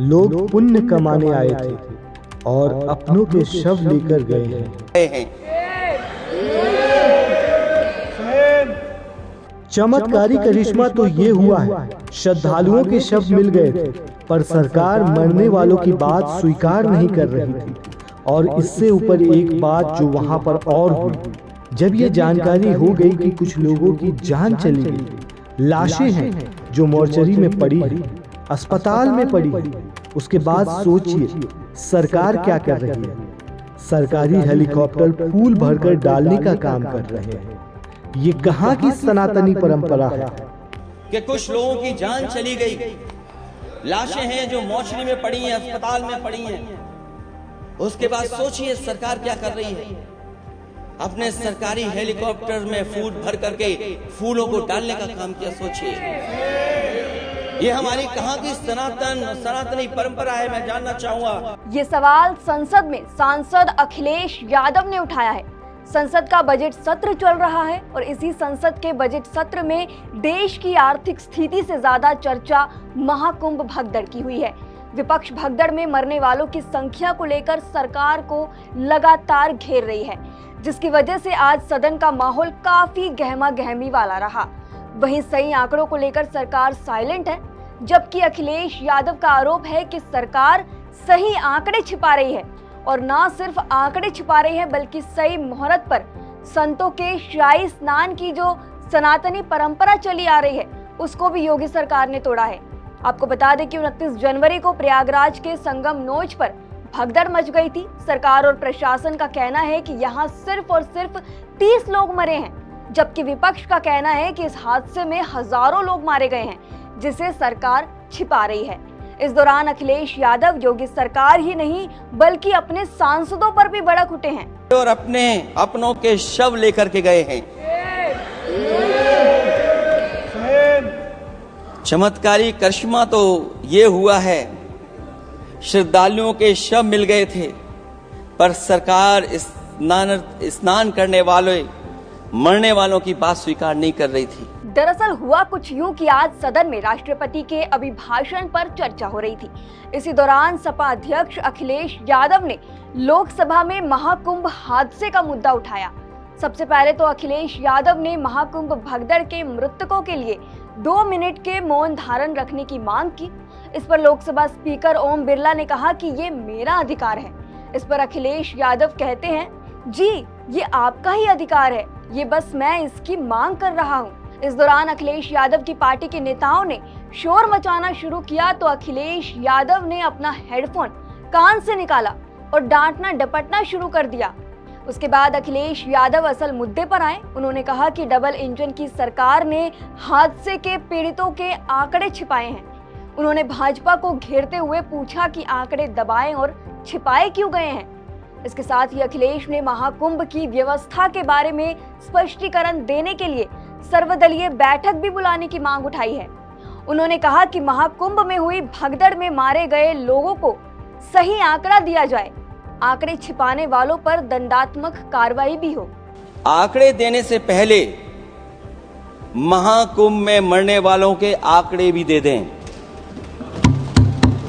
लोग पुण्य कमाने आए थे और अपनों के शव लेकर गए हैं। चमत्कारी करिश्मा तो ये हुआ है, श्रद्धालुओं के शव मिल गए थे, पर सरकार मरने वालों की बात स्वीकार नहीं कर रही थी। और इससे ऊपर एक बात जो वहां पर और हुई, जब ये जानकारी हो गई कि कुछ लोगों की जान चली गई, लाशें हैं जो मोर्चरी में पड़ी है, अस्पताल में पड़ी है, उसके बाद सोचिए सरकार क्या कर रही है। सरकारी हेलीकॉप्टर फूल भरकर डालने का काम कर रहे हैं। ये कहाँ की सनातनी परंपरा है कि कुछ लोगों की जान चली गई, लाशें हैं जो मोर्चरी में पड़ी हैं, अस्पताल में पड़ी हैं। उसके बाद सोचिए सरकार क्या कर रही है, अपने सरकारी हेलीकॉप्टर में फूल भर करके फूलों को डालने का काम किया। सोचिए ये हमारी कहाँ की सनातनी परंपरा है, मैं जानना चाहूंगा। ये सवाल संसद में सांसद अखिलेश यादव ने उठाया है। संसद का बजट सत्र चल रहा है और इसी संसद के बजट सत्र में देश की आर्थिक स्थिति से ज्यादा चर्चा महाकुंभ भगदड़ की हुई है। विपक्ष भगदड़ में मरने वालों की संख्या को लेकर सरकार को लगातार घेर रही है, जिसकी वजह से आज सदन का माहौल काफी गहमा गहमी वाला रहा। वहीं सही आंकड़ों को लेकर सरकार साइलेंट है, जबकि अखिलेश यादव का आरोप है कि सरकार सही आंकड़े छिपा रही है और ना सिर्फ आंकड़े छिपा रही है बल्कि सही मुहूर्त पर संतों के शाही स्नान की जो सनातनी परंपरा चली आ रही है उसको भी योगी सरकार ने तोड़ा है। आपको बता दें कि 29 जनवरी को प्रयागराज के संगम नोच पर भगदड़ मच गई थी। सरकार और प्रशासन का कहना है कि यहाँ सिर्फ और सिर्फ 30 लोग मरे हैं, जबकि विपक्ष का कहना है कि इस हादसे में हजारों लोग मारे गए हैं, जिसे सरकार छिपा रही है। इस दौरान अखिलेश यादव योगी सरकार ही नहीं बल्कि अपने सांसदों पर भी भड़क उठे हैं और अपनों के शव लेकर के गए हैं। चमत्कारी करिश्मा तो ये हुआ है, श्रद्धालुओं के शव मिल गए थे, पर सरकार स्नान करने वाले मरने वालों की बात स्वीकार नहीं कर रही थी। दरअसल हुआ कुछ यूं कि आज सदन में राष्ट्रपति के अभिभाषण पर चर्चा हो रही थी। इसी दौरान सपा अध्यक्ष अखिलेश यादव ने लोकसभा में महाकुंभ हादसे का मुद्दा उठाया। सबसे पहले तो अखिलेश यादव ने महाकुंभ भगदड़ के मृतकों के लिए 2 मिनट के मौन धारण रखने की मांग की। इस पर लोकसभा स्पीकर ओम बिरला ने कहा कि ये मेरा अधिकार है। इस पर अखिलेश यादव कहते हैं, जी ये आपका ही अधिकार है, ये बस मैं इसकी मांग कर रहा हूँ। इस दौरान अखिलेश यादव की पार्टी के नेताओं ने शोर मचाना शुरू किया तो अखिलेश यादव ने अपना हेडफोन कान से निकाला और डांटना डपटना शुरू कर दिया। उसके बाद अखिलेश यादव असल मुद्दे पर आए। उन्होंने कहा कि डबल इंजन की सरकार ने हादसे के पीड़ितों के आंकड़े छिपाए हैं। उन्होंने भाजपा को घेरते हुए पूछा कि आंकड़े दबाए और छिपाए क्यों गए हैं। इसके साथ ही अखिलेश ने महाकुंभ की व्यवस्था के बारे में स्पष्टीकरण देने के लिए सर्वदलीय बैठक भी बुलाने की मांग उठाई है। उन्होंने कहा कि महाकुंभ में हुई भगदड़ में मारे गए लोगों को सही आंकड़ा दिया जाए, आंकड़े छिपाने वालों पर दंडात्मक कार्रवाई भी हो। आंकड़े देने से पहले महाकुंभ में मरने वालों के आंकड़े भी दे दें।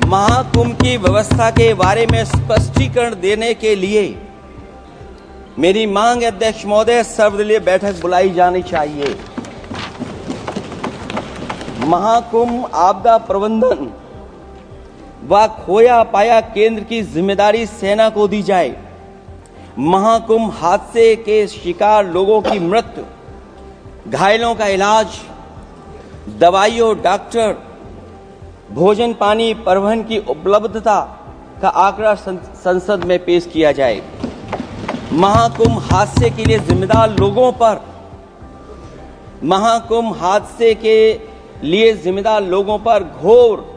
महाकुंभ की व्यवस्था के बारे में स्पष्टीकरण देने के लिए मेरी मांग है अध्यक्ष महोदय, सर्वदलीय बैठक बुलाई जानी चाहिए। महाकुंभ आपदा प्रबंधन व खोया पाया केंद्र की जिम्मेदारी सेना को दी जाए। महाकुंभ हादसे के शिकार लोगों की मृत्यु, घायलों का इलाज, दवाइयों, डॉक्टर, भोजन पानी, परिवहन की उपलब्धता का आंकड़ा संसद में पेश किया जाए। महाकुंभ हादसे के लिए जिम्मेदार लोगों पर घोर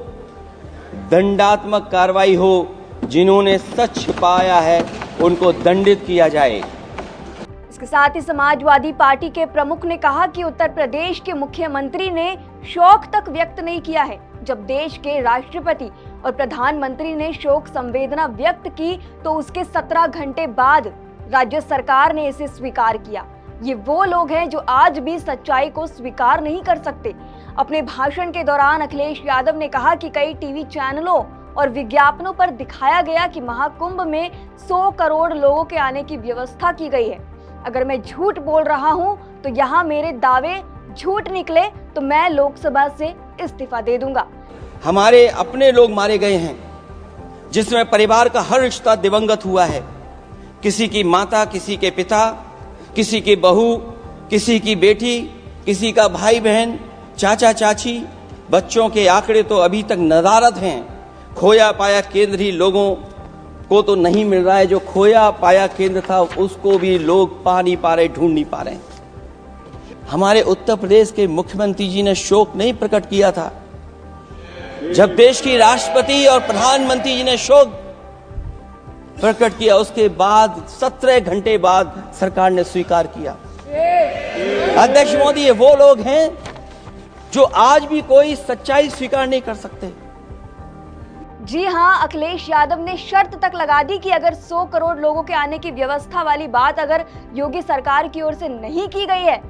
दंडात्मक कार्रवाई हो। जिन्होंने सच छिपाया है उनको दंडित किया जाए। इसके साथ ही समाजवादी पार्टी के प्रमुख ने कहा कि उत्तर प्रदेश के मुख्यमंत्री ने शोक तक व्यक्त नहीं किया है। जब देश के राष्ट्रपति और प्रधानमंत्री ने शोक संवेदना व्यक्त की तो उसके 17 घंटे बाद राज्य सरकार ने इसे स्वीकार किया। ये वो लोग हैं जो आज भी सच्चाई को स्वीकार नहीं कर सकते। अपने भाषण के दौरान अखिलेश यादव ने कहा कि कई टीवी चैनलों और विज्ञापनों पर दिखाया गया कि महाकुंभ में 100 करोड़ लोगों के आने की व्यवस्था की गई है। अगर मैं झूठ बोल रहा हूं तो यहाँ मेरे दावे झूठ निकले तो मैं लोकसभा से इस्तीफा दे दूंगा। हमारे अपने लोग मारे गए हैं, जिसमें परिवार का हर रिश्ता दिवंगत हुआ है। किसी की माता, किसी के पिता, किसी की बहू, किसी की बेटी, किसी का भाई बहन, चाचा चाची, बच्चों के आंकड़े तो अभी तक नदारद हैं। खोया पाया केंद्र ही लोगों को तो नहीं मिल रहा है, जो खोया पाया केंद्र था उसको भी लोग पा नहीं पा रहे, ढूंढ नहीं पा रहे। हमारे उत्तर प्रदेश के मुख्यमंत्री जी ने शोक नहीं प्रकट किया था। जब देश की राष्ट्रपति और प्रधानमंत्री जी ने शोक प्रकट किया, उसके बाद 17 घंटे बाद सरकार ने स्वीकार किया। अध्यक्ष मोदी, ये वो लोग हैं जो आज भी कोई सच्चाई स्वीकार नहीं कर सकते। जी हां, अखिलेश यादव ने शर्त तक लगा दी कि अगर 100 करोड़ लोगों के आने की व्यवस्था वाली बात अगर योगी सरकार की ओर से नहीं की गई है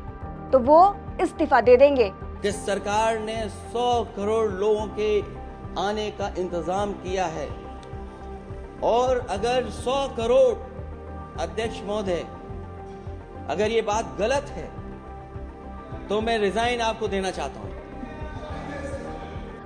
तो वो इस्तीफा दे देंगे। जिस सरकार ने 100 करोड़ लोगों के आने का इंतजाम किया है, और अगर 100 करोड़, अध्यक्ष महोदय, अगर ये बात गलत है तो मैं रिजाइन आपको देना चाहता हूं।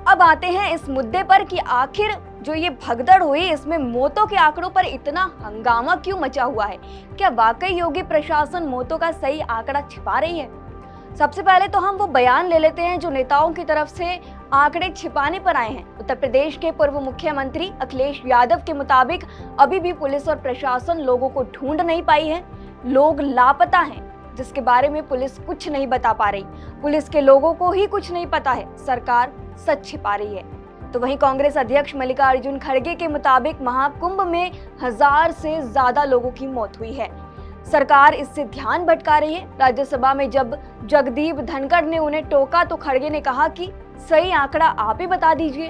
अब आते हैं इस मुद्दे पर कि आखिर जो ये भगदड़ हुई, इसमें मौतों के आंकड़ों पर इतना हंगामा क्यों मचा हुआ है? क्या वाकई योगी प्रशासन मौतों का सही आंकड़ा छिपा रही है? सबसे पहले तो हम वो बयान ले लेते हैं जो नेताओं की तरफ से आंकड़े छिपाने पर आए हैं। उत्तर प्रदेश के पूर्व मुख्यमंत्री अखिलेश यादव के मुताबिक अभी भी पुलिस और प्रशासन लोगों को ढूंढ नहीं पाई है। लोग लापता हैं, जिसके बारे में पुलिस कुछ नहीं बता पा रही। पुलिस के लोगों को ही कुछ नहीं पता है, सरकार सच छिपा रही है। तो वहीं कांग्रेस अध्यक्ष मल्लिकार्जुन खड़गे के मुताबिक महाकुंभ में 1000 से ज्यादा लोगों की मौत हुई है। सरकार इससे ध्यान भटका रही है। राज्यसभा में जब जगदीप धनखड़ ने उन्हें टोका तो खड़गे ने कहा कि सही आंकड़ा आप ही बता दीजिए।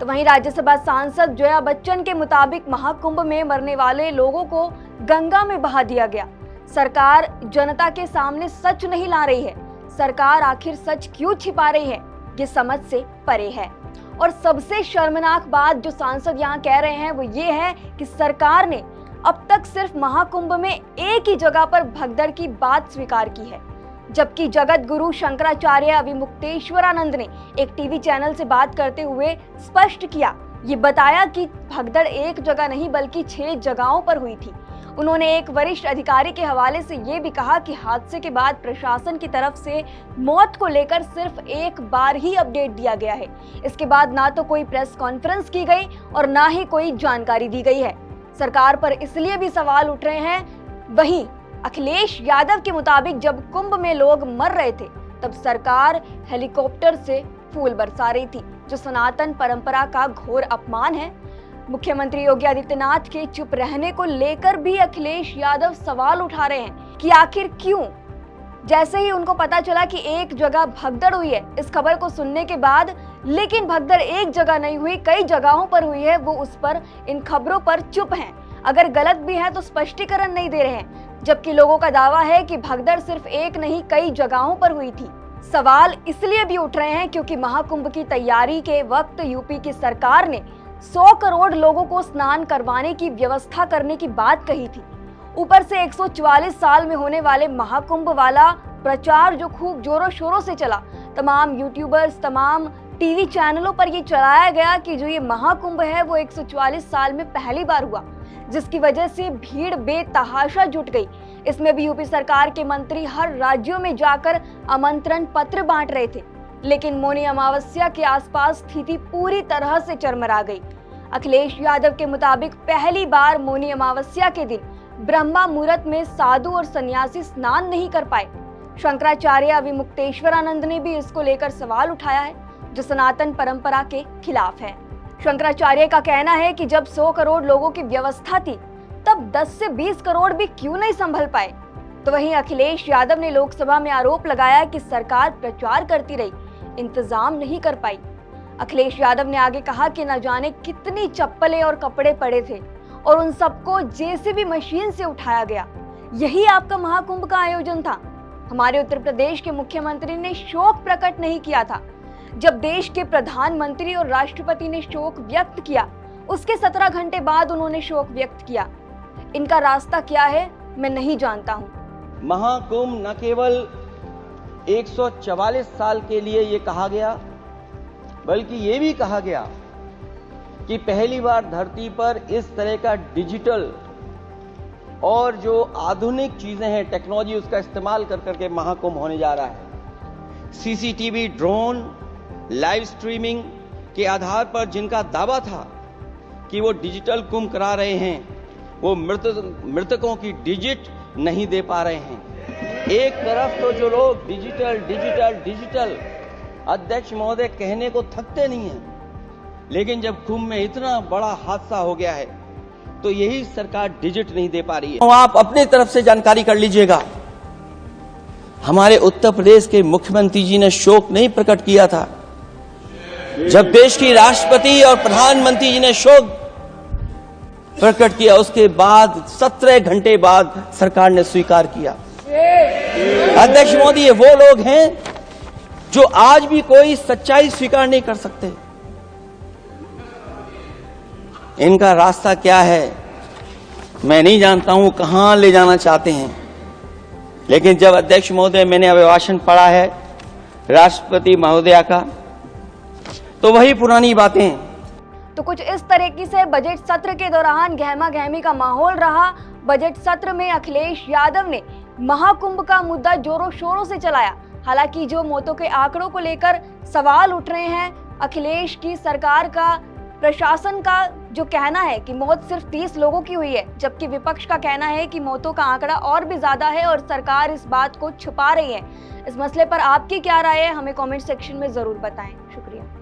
तो वहीं राज्यसभा सांसद जया बच्चन के मुताबिक महाकुंभ में मरने वाले लोगों को गंगा में बहा दिया गया। सरकार जनता के सामने सच नहीं ला रही है। सरकार आखिर सच क्यों छिपा रही है, ये समझ से परे है। और सबसे शर्मनाक बात जो सांसद यहाँ कह रहे हैं वो ये है कि सरकार ने अब तक सिर्फ महाकुंभ में एक ही जगह पर भगदड़ की बात स्वीकार की है, जबकि जगत गुरु शंकराचार्य अविमुक्तेश्वरानंद ने एक टीवी चैनल से बात करते हुए स्पष्ट किया, ये बताया कि भगदड़ एक जगह नहीं बल्कि 6 जगहों पर हुई थी। उन्होंने एक वरिष्ठ अधिकारी के हवाले से ये भी कहा कि हादसे के बाद प्रशासन की तरफ से मौत को लेकर सिर्फ एक बार ही अपडेट दिया गया है। इसके बाद ना तो कोई प्रेस कॉन्फ्रेंस की गई और ना ही कोई जानकारी दी गई है। सरकार पर इसलिए भी सवाल उठ रहे हैं। वहीं अखिलेश यादव के मुताबिक जब कुंभ में लोग मर रहे थे तब सरकार हेलीकॉप्टर से फूल बरसा रही थी, जो सनातन परंपरा का घोर अपमान है। मुख्यमंत्री योगी आदित्यनाथ के चुप रहने को लेकर भी अखिलेश यादव सवाल उठा रहे हैं कि आखिर क्यों। जैसे ही उनको पता चला कि एक जगह भगदड़ हुई है, इस खबर को सुनने के बाद, लेकिन भगदड़ एक जगह नहीं हुई, कई जगहों पर हुई है, वो उस पर, इन खबरों पर चुप हैं। अगर गलत भी है तो स्पष्टीकरण नहीं दे रहे हैं, जबकि लोगों का दावा है कि भगदड़ सिर्फ एक नहीं कई जगहों पर हुई थी। सवाल इसलिए भी उठ रहे हैं क्योंकि महाकुंभ की तैयारी के वक्त यूपी की सरकार ने 100 करोड़ लोगों को स्नान करवाने की व्यवस्था करने की बात कही थी। ऊपर से 144 साल में होने वाले महाकुंभ वाला प्रचार जो खूब जोरों शोरों से चला, तमाम यूट्यूबर्स, तमाम टीवी चैनलों पर ये चलाया गया कि जो ये महाकुंभ है वो 144 साल में पहली बार हुआ, जिसकी वजह से भीड़ बेतहाशा जुट गई। इसमें भी यूपी सरकार के मंत्री हर राज्यों में जाकर आमंत्रण पत्र बांट रहे थे, लेकिन मौनी अमावस्या के आसपास स्थिति पूरी तरह से चरमरा गई। अखिलेश यादव के मुताबिक पहली बार मौनी अमावस्या के दिन ब्रह्मा मुहूर्त में साधु और सन्यासी स्नान नहीं कर पाए। शंकराचार्य अविमुक्तेश्वरानंद ने भी इसको लेकर सवाल उठाया है, जो सनातन परंपरा के खिलाफ है। शंकराचार्य का कहना है कि जब 100 करोड़ लोगों की व्यवस्था थी तब 10 से 20 करोड़ भी क्यों नहीं संभल पाए। तो वहीं अखिलेश यादव ने लोकसभा में आरोप लगाया कि सरकार प्रचार करती रही, इंतजाम नहीं कर पाई। अखिलेश यादव ने आगे कहा कि न जाने कितनी चप्पलें और कपड़े पड़े थे और उन सबको जेसीबी मशीन से उठाया गया। यही आपका महाकुंभ का आयोजन था। हमारे उत्तर प्रदेश के मुख्यमंत्री ने शोक प्रकट नहीं किया था, जब देश के प्रधानमंत्री और राष्ट्रपति ने शोक व्यक्त किया, उसके 17 घंटे बाद उन्होंने शोक व्यक्त किया। इनका रास्ता क्या है मैं नहीं जानता हूं। महाकुंभ न केवल 144 साल के लिए ये कहा गया, बल्कि ये भी कहा गया कि पहली बार धरती पर इस तरह का डिजिटल और जो आधुनिक चीजें हैं, टेक्नोलॉजी, उसका इस्तेमाल कर करके महाकुंभ होने जा रहा है। सीसीटीवी, ड्रोन, लाइव स्ट्रीमिंग के आधार पर जिनका दावा था कि वो डिजिटल कुंभ करा रहे हैं, वो मृतकों की डिजिट नहीं दे पा रहे हैं। एक तरफ तो जो लोग डिजिटल डिजिटल डिजिटल अध्यक्ष महोदय कहने को थकते नहीं हैं, लेकिन जब कुंभ में इतना बड़ा हादसा हो गया है तो यही सरकार डिजिट नहीं दे पा रही है। तो आप अपने तरफ से जानकारी कर लीजिएगा। हमारे उत्तर प्रदेश के मुख्यमंत्री जी ने शोक नहीं प्रकट किया था। जब देश की राष्ट्रपति और प्रधानमंत्री जी ने शोक प्रकट किया, उसके बाद 17 घंटे बाद सरकार ने स्वीकार किया। अध्यक्ष मोदी, ये वो लोग हैं जो आज भी कोई सच्चाई स्वीकार नहीं कर सकते। इनका रास्ता क्या है मैं नहीं जानता हूं, कहां ले जाना चाहते हैं। लेकिन जब अध्यक्ष महोदय, मैंने अभिभाषण पढ़ा है राष्ट्रपति महोदया का, तो वही पुरानी बातें। तो कुछ इस तरीके से बजट सत्र के दौरान गहमा गहमी का माहौल रहा। बजट सत्र में अखिलेश यादव ने महाकुंभ का मुद्दा जोरों शोरों से चलाया। हालांकि जो मौतों के आंकड़ों को लेकर सवाल उठ रहे हैं, अखिलेश की सरकार का, प्रशासन का जो कहना है कि मौत सिर्फ 30 लोगों की हुई है, जबकि विपक्ष का कहना है कि मौतों का आंकड़ा और भी ज्यादा है और सरकार इस बात को छुपा रही है। इस मसले पर आपकी क्या राय है, हमें कमेंट सेक्शन में जरूर बताएं। शुक्रिया।